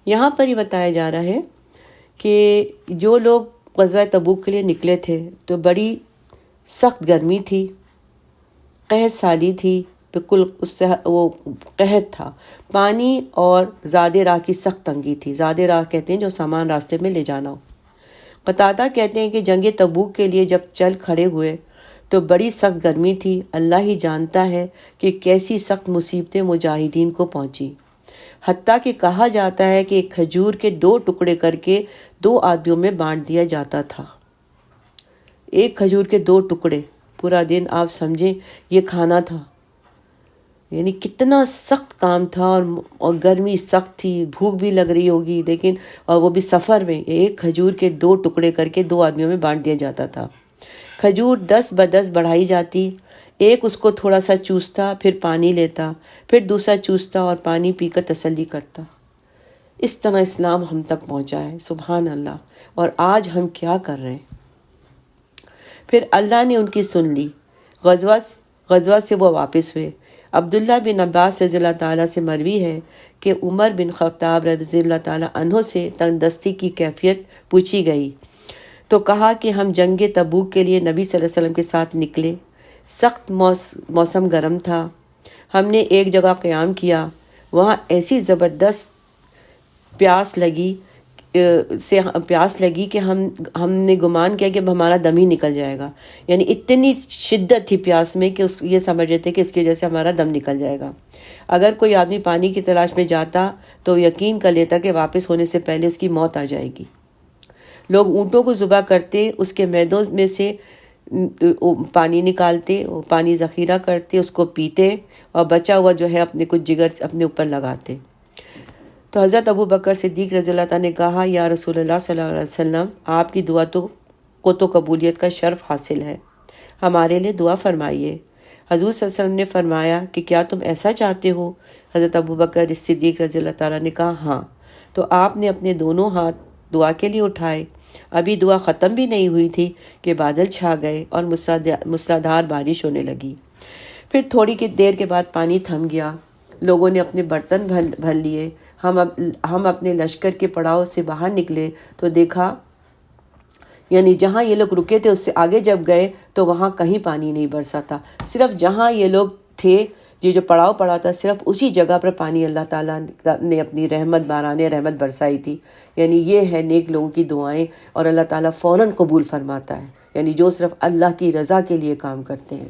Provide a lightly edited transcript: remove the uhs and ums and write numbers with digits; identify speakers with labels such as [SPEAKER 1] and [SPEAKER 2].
[SPEAKER 1] یہاں پر یہ بتایا جا رہا ہے کہ جو لوگ غزوہ تبوک کے لیے نکلے تھے تو بڑی سخت گرمی تھی، قحط سالی تھی، بالکل اس سے وہ قحط تھا، پانی اور زاد راہ کی سخت تنگی تھی۔ زاد راہ کہتے ہیں جو سامان راستے میں لے جانا ہو۔ قتادہ کہتے ہیں کہ جنگ تبوک کے لیے جب چل کھڑے ہوئے تو بڑی سخت گرمی تھی، اللہ ہی جانتا ہے کہ کیسی سخت مصیبتیں مجاہدین کو پہنچی، حتیٰ کہ کہا جاتا ہے کہ ایک کھجور کے 2 ٹکڑے کر کے 2 آدمیوں میں بانٹ دیا جاتا تھا۔ ایک کھجور کے 2 ٹکڑے، پورا دن آپ سمجھیں یہ کھانا تھا، یعنی کتنا سخت کام تھا، اور گرمی سخت تھی، بھوک بھی لگ رہی ہوگی، لیکن اور وہ بھی سفر میں ایک کھجور کے 2 ٹکڑے کر کے 2 آدمیوں میں بانٹ دیا جاتا تھا۔ کھجور 10 ب10 بڑھائی جاتی، ایک اس کو تھوڑا سا چوستا، پھر پانی لیتا، پھر دوسرا چوستا اور پانی پی کر تسلی کرتا۔ اس طرح اسلام ہم تک پہنچا ہے، سبحان اللہ۔ اور آج ہم کیا کر رہے ہیں؟ پھر اللہ نے ان کی سن لی، غزوہ سے وہ واپس ہوئے۔ عبداللہ بن عباس رضی اللہ تعالیٰ سے مروی ہے کہ عمر بن خطاب رضی اللہ تعالیٰ عنہ سے تندرستی کی کیفیت پوچھی گئی تو کہا کہ ہم جنگ تبوک کے لیے نبی صلی اللہ علیہ وسلم کے ساتھ نکلے، سخت موسم گرم تھا، ہم نے ایک جگہ قیام کیا، وہاں ایسی زبردست پیاس لگی کہ ہم نے گمان کیا کہ ہمارا دم ہی نکل جائے گا، یعنی اتنی شدت تھی پیاس میں کہ یہ سمجھ رہے تھے کہ اس کی وجہ سے ہمارا دم نکل جائے گا۔ اگر کوئی آدمی پانی کی تلاش میں جاتا تو یقین کر لیتا کہ واپس ہونے سے پہلے اس کی موت آ جائے گی۔ لوگ اونٹوں کو ذبح کرتے، اس کے میدوں میں سے پانی نکالتے، پانی ذخیرہ کرتے، اس کو پیتے، اور بچا ہوا جو ہے اپنے کچھ جگر اپنے اوپر لگاتے۔ تو حضرت ابو بکر صدیق رضی اللہ تعالیٰ نے کہا، یا رسول اللہ صلی اللہ علیہ وسلم، آپ کی دعا کو تو قبولیت کا شرف حاصل ہے، ہمارے لیے دعا فرمائیے۔ حضور صلی اللہ علیہ وسلم نے فرمایا کہ کیا تم ایسا چاہتے ہو؟ حضرت ابو بکر صدیق رضی اللہ تعالیٰ نے کہا ہاں۔ تو آپ نے اپنے دونوں ہاتھ دعا کے لیے اٹھائے، ابھی دعا ختم بھی نہیں ہوئی تھی کہ بادل چھا گئے اور موسلادھار بارش ہونے لگی۔ پھر تھوڑی کی دیر کے بعد پانی تھم گیا، لوگوں نے اپنے برتن بھر لیے۔ ہم اپنے لشکر کے پڑاؤ سے باہر نکلے تو دیکھا، یعنی جہاں یہ لوگ رکے تھے اس سے آگے جب گئے تو وہاں کہیں پانی نہیں برسا تھا، صرف جہاں یہ لوگ تھے یہ جو پڑاؤ پڑا تھا صرف اسی جگہ پر پانی اللہ تعالیٰ نے اپنی باران رحمت برسائی تھی۔ یعنی یہ ہے نیک لوگوں کی دعائیں، اور اللہ تعالیٰ فوراً قبول فرماتا ہے، یعنی جو صرف اللہ کی رضا کے لیے کام کرتے ہیں۔